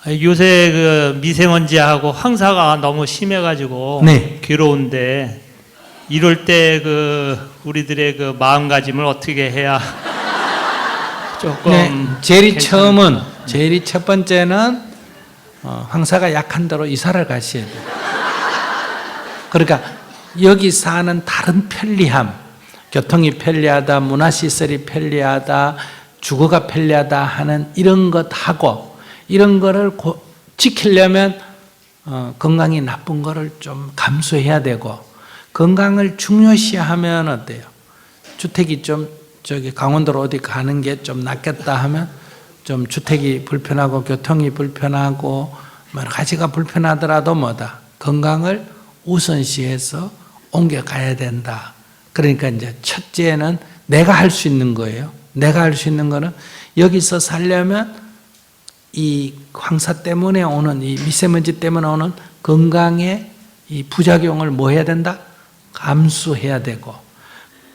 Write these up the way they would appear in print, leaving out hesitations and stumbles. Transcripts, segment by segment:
요새 그 미세먼지하고 황사가 너무 심해가지고 네. 괴로운데 이럴 때 그 우리들의 그 마음가짐을 어떻게 해야 조금 네, 제일 첫 번째는 황사가 약한 데로 이사를 가셔야 돼요. 그러니까 여기 사는 다른 편리함, 교통이 편리하다, 문화시설이 편리하다, 주거가 편리하다 하는 이런 것하고 이런 거를 지키려면 건강이 나쁜 거를 좀 감수해야 되고, 건강을 중요시하면 어때요? 주택이 좀 강원도로 어디 가는 게 좀 낫겠다 하면 좀 주택이 불편하고 교통이 불편하고 여러 가지가 불편하더라도 뭐다? 건강을 우선시해서 옮겨가야 된다. 그러니까 이제 첫째는 내가 할 수 있는 거예요. 내가 할 수 있는 거는 여기서 살려면 이 황사 때문에 오는, 이 미세먼지 때문에 오는 건강의 이 부작용을 뭐 해야 된다? 감수해야 되고,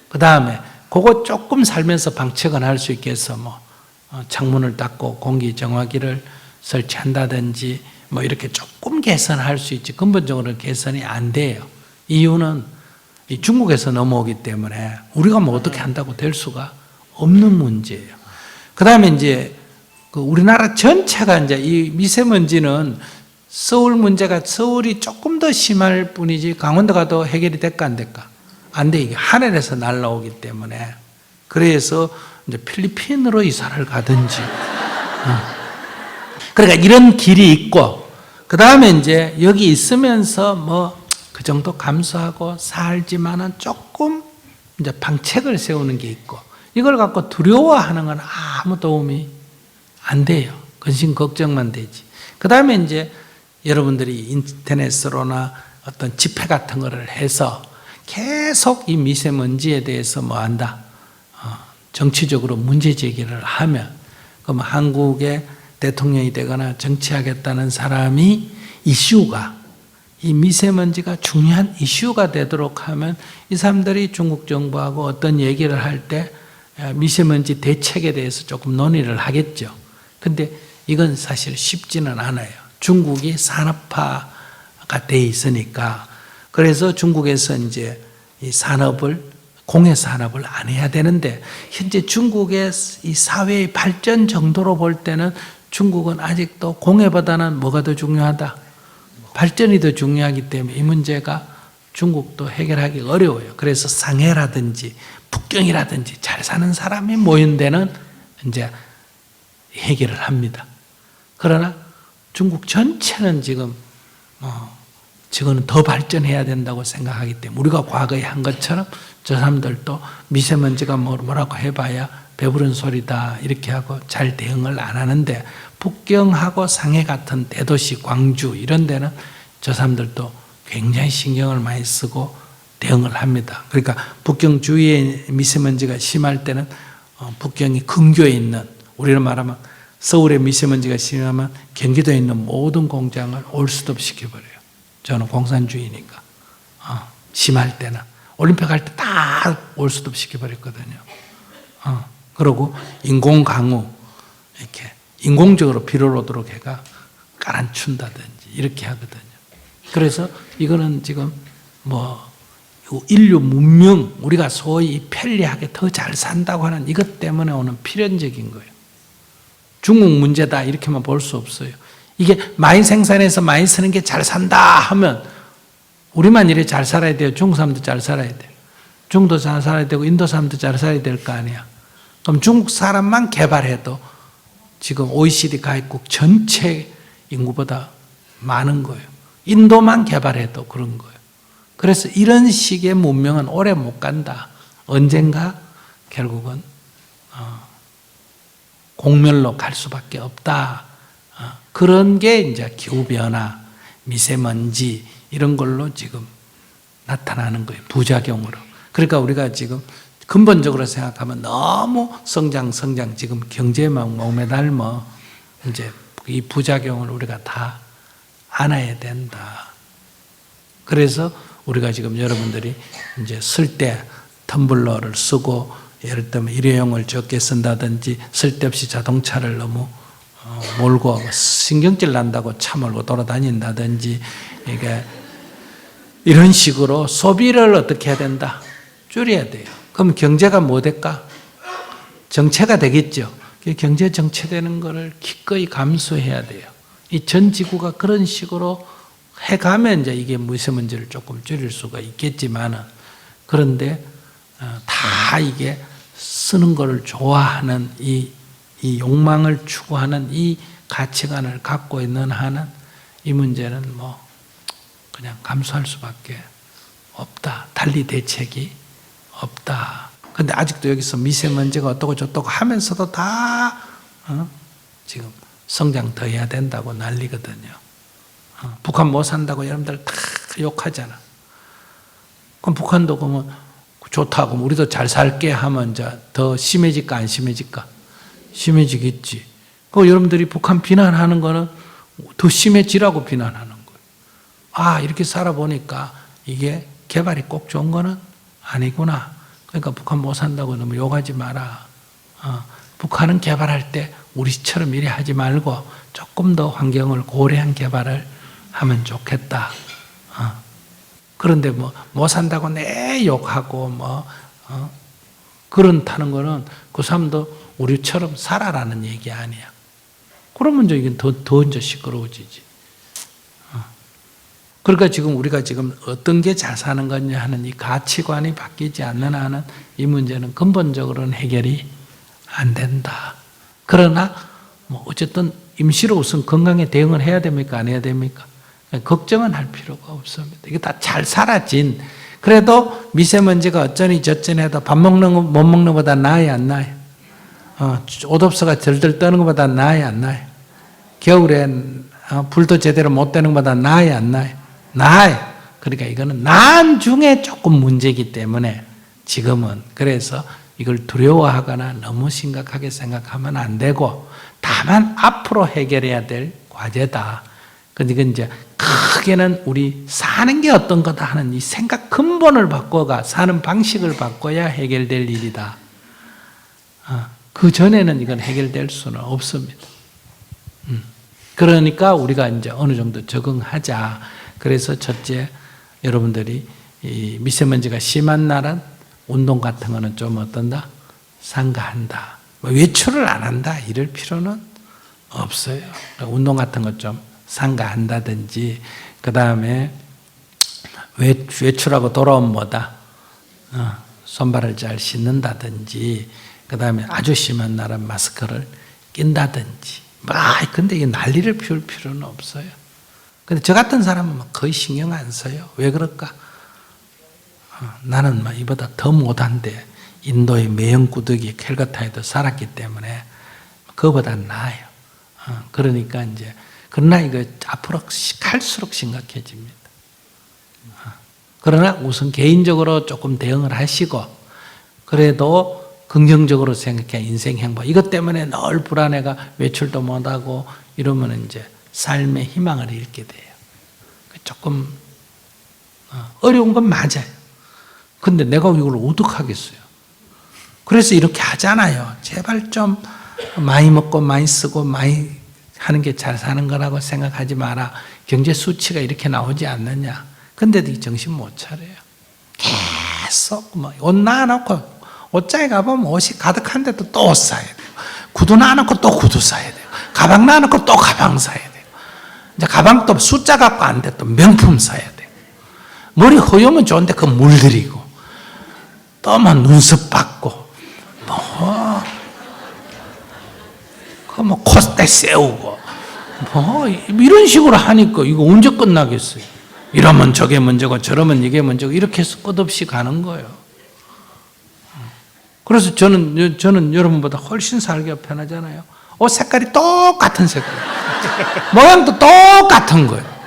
그 다음에 그거 조금 살면서 방책은 할 수 있게 해서 뭐 창문을 닫고 공기 정화기를 설치한다든지 뭐 이렇게 조금 개선할 수 있지, 근본적으로 개선이 안 돼요. 이유는 이 중국에서 넘어오기 때문에 우리가 뭐 어떻게 한다고 될 수가 없는 문제예요. 그 다음에 이제 그 우리나라 전체가 이제 이 미세먼지는 서울 문제가 서울이 조금 더 심할 뿐이지 강원도가 더 해결이 될까 안 될까? 안 돼. 이게 하늘에서 날라오기 때문에. 그래서 이제 필리핀으로 이사를 가든지. 그러니까 이런 길이 있고, 그 다음에 이제 여기 있으면서 뭐 그 정도 감수하고 살지만은 조금 이제 방책을 세우는 게 있고, 이걸 갖고 두려워하는 건 아무 도움이 안 돼요. 근심 걱정만 되지. 그 다음에 이제 여러분들이 인터넷으로나 어떤 집회 같은 거를 해서 계속 이 미세먼지에 대해서 뭐 한다? 정치적으로 문제 제기를 하면, 그럼 한국의 대통령이 되거나 정치하겠다는 사람이 이슈가, 이 미세먼지가 중요한 이슈가 되도록 하면 이 사람들이 중국 정부하고 어떤 얘기를 할 때 미세먼지 대책에 대해서 조금 논의를 하겠죠. 근데 이건 사실 쉽지는 않아요. 중국이 산업화가 돼 있으니까. 그래서 중국에서 이제 이 산업을, 공해 산업을 안 해야 되는데, 현재 중국의 이 사회의 발전 정도로 볼 때는 중국은 아직도 공해보다는 뭐가 더 중요하다? 발전이 더 중요하기 때문에 이 문제가 중국도 해결하기 어려워요. 그래서 상해라든지 북경이라든지 잘 사는 사람이 모인 데는 이제 해결을 합니다. 그러나 중국 전체는 지금은 더 발전해야 된다고 생각하기 때문에 우리가 과거에 한 것처럼 저 사람들도 미세먼지가 뭐라고 해봐야 배부른 소리다 이렇게 하고 잘 대응을 안 하는데, 북경하고 상해 같은 대도시 광주 이런 데는 저 사람들도 굉장히 신경을 많이 쓰고 대응을 합니다. 그러니까 북경 주위에 미세먼지가 심할 때는 북경이 근교에 있는, 우리는 말하면 서울에 미세먼지가 심하면 경기도에 있는 모든 공장을 올스톱 시켜버려요. 저는 공산주의니까. 심할 때는 올림픽 할 때 다 올스톱 시켜버렸거든요. 그리고 인공강우 이렇게 인공적으로 비를 오도록 해가 깔아준다든지 이렇게 하거든요. 그래서 이거는 지금 뭐 인류 문명, 우리가 소위 편리하게 더 잘 산다고 하는 이것 때문에 오는 필연적인 거예요. 중국 문제다 이렇게만 볼 수 없어요. 이게 많이 생산해서 많이 쓰는 게 잘 산다 하면 우리만 이래 잘 살아야 돼요? 중국 사람도 잘 살아야 돼요? 중국도 잘 살아야 되고 인도 사람도 잘 살아야 될 거 아니야. 그럼 중국 사람만 개발해도 지금 OECD 가입국 전체 인구보다 많은 거예요. 인도만 개발해도 그런 거예요. 그래서 이런 식의 문명은 오래 못 간다. 언젠가 결국은 공멸로 갈 수밖에 없다. 그런 게 이제 기후변화, 미세먼지 이런 걸로 지금 나타나는 거예요. 부작용으로. 그러니까 우리가 지금 근본적으로 생각하면 너무 성장 지금 경제에 몸에 닳아 이제 이 부작용을 우리가 다 안아야 된다. 그래서 우리가 지금 여러분들이 이제 쓸 때 텀블러를 쓰고 예를 들면 일회용을 적게 쓴다든지 쓸데없이 자동차를 너무 몰고 신경질 난다고 차 몰고 돌아다닌다든지 이게 이런 식으로 소비를 어떻게 해야 된다? 줄여야 돼요. 그럼 경제가 뭐 될까? 정체가 되겠죠. 경제 정체되는 것을 기꺼이 감수해야 돼요. 이 전 지구가 그런 식으로 해가면 이제 이게 미세먼지를 조금 줄일 수가 있겠지만은 그런데 다 이게 쓰는 것을 좋아하는 이 욕망을 추구하는 이 가치관을 갖고 있는 한은 이 문제는 뭐 그냥 감수할 수밖에 없다. 달리 대책이 없다. 근데 아직도 여기서 미세먼지가 어떠고 저떠고 하면서도 다 지금 성장 더 해야 된다고 난리거든요. 북한 못 산다고 여러분들 다 욕하잖아. 그럼 북한도 그러면 좋다고 우리도 잘 살게 하면 이제 더 심해질까 안 심해질까? 심해지겠지. 그 여러분들이 북한 비난하는 거는 더 심해지라고 비난하는 거예요. 아, 이렇게 살아보니까 이게 개발이 꼭 좋은 거는 아니구나. 그러니까 북한 못 산다고 너무 욕하지 마라. 북한은 개발할 때 우리처럼 이래 하지 말고 조금 더 환경을 고려한 개발을 하면 좋겠다. 그런데 뭐 못 산다고 내 욕하고 그런다는 거는 그 사람도 우리처럼 살아라는 얘기 아니야. 그러면 이제 이게 더 이제 시끄러워지지. 그러니까 지금 우리가 지금 어떤 게 잘 사는 거냐 하는 이 가치관이 바뀌지 않는 한은 이 문제는 근본적으로는 해결이 안 된다. 그러나 뭐 어쨌든 임시로 우선 건강에 대응을 해야 됩니까? 안 해야 됩니까? 걱정은 할 필요가 없습니다. 이게 다 잘 사라진, 그래도 미세먼지가 어쩌니 저쩌니 해도 밥 먹는 거 못 먹는 것보다 나아요, 안 나아요? 옷없어가 덜덜 떠는 것보다 나아요, 안 나아요? 겨울엔 불도 제대로 못 되는 것보다 나아요, 안 나아요? 나아요. 그러니까 이거는 나중에 조금 문제이기 때문에 지금은 그래서 이걸 두려워하거나 너무 심각하게 생각하면 안 되고 다만 앞으로 해결해야 될 과제다. 근데 이건 이제 크게는 우리 사는 게 어떤 거다 하는 이 생각 근본을 바꿔가 사는 방식을 바꿔야 해결될 일이다. 그 전에는 이건 해결될 수는 없습니다. 그러니까 우리가 이제 어느 정도 적응하자. 그래서 첫째, 여러분들이 이 미세먼지가 심한 날은 운동 같은 거는 좀 어떤다? 삼가한다. 외출을 안 한다. 이럴 필요는 없어요. 운동 같은 거 좀 삼가한다든지, 그 다음에 외출하고 돌아오면 뭐다? 손발을 잘 씻는다든지, 그 다음에 아주 심한 날은 마스크를 낀다든지. 근데 이게 난리를 피울 필요는 없어요. 근데 저 같은 사람은 거의 신경 안 써요. 왜 그럴까? 나는 이보다 더 못한데 인도의 매형구더기 캘커타에도 살았기 때문에 그거보다 나아요. 그러니까 이제 그러나 이거 앞으로 갈수록 심각해집니다. 그러나 우선 개인적으로 조금 대응을 하시고 그래도 긍정적으로 생각해 인생 행복. 이것 때문에 늘 불안해가 외출도 못하고 이러면 이제 삶의 희망을 잃게 돼요. 조금 어려운 건 맞아요. 근데 내가 이걸 어떡하겠어요? 그래서 이렇게 하잖아요. 제발 좀 많이 먹고 많이 쓰고 많이 하는 게 잘 사는 거라고 생각하지 마라. 경제 수치가 이렇게 나오지 않느냐. 근데도 정신 못 차려요. 계속 옷 놔놓고 옷장에 가보면 옷이 가득한데도 또 옷 사야 돼요. 구두 놔놓고 또 구두 사야 돼요. 가방 놔놓고 또 가방 사야 돼요. 이제 가방도 숫자 갖고 안 돼. 또 명품 사야 돼요. 머리 허여면 좋은데 그 물들이고 또 막 눈썹 받고 뭐 콧대 세우고 이런 식으로 하니까 이거 언제 끝나겠어요? 이러면 저게 문제고 저러면 이게 문제고 이렇게 해서 끝없이 가는 거예요. 그래서 저는 여러분보다 훨씬 살기가 편하잖아요. 옷 색깔이 똑같은 색깔, 모양도 똑같은 거예요.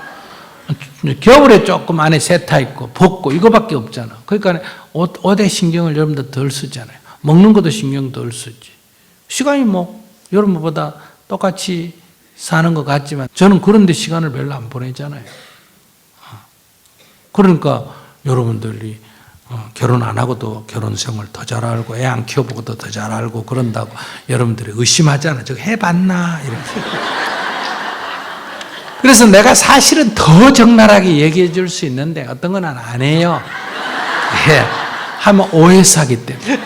겨울에 조금 안에 세타 있고 벗고 이거밖에 없잖아. 그러니까 옷에 신경을 여러분들 덜 쓰잖아요. 먹는 것도 신경 덜 쓰지. 시간이 여러분보다 똑같이 사는 것 같지만 저는 그런데 시간을 별로 안 보내잖아요. 그러니까 여러분들이 결혼 안 하고도 결혼생활 더 잘 알고 애 안 키워보고도 더 잘 알고 그런다고 여러분들이 의심하잖아요. 저거 해봤나? 이렇게. 그래서 내가 사실은 더 적나라하게 얘기해 줄 수 있는데 어떤 건 안 해요. 예, 하면 오해사기 때문에.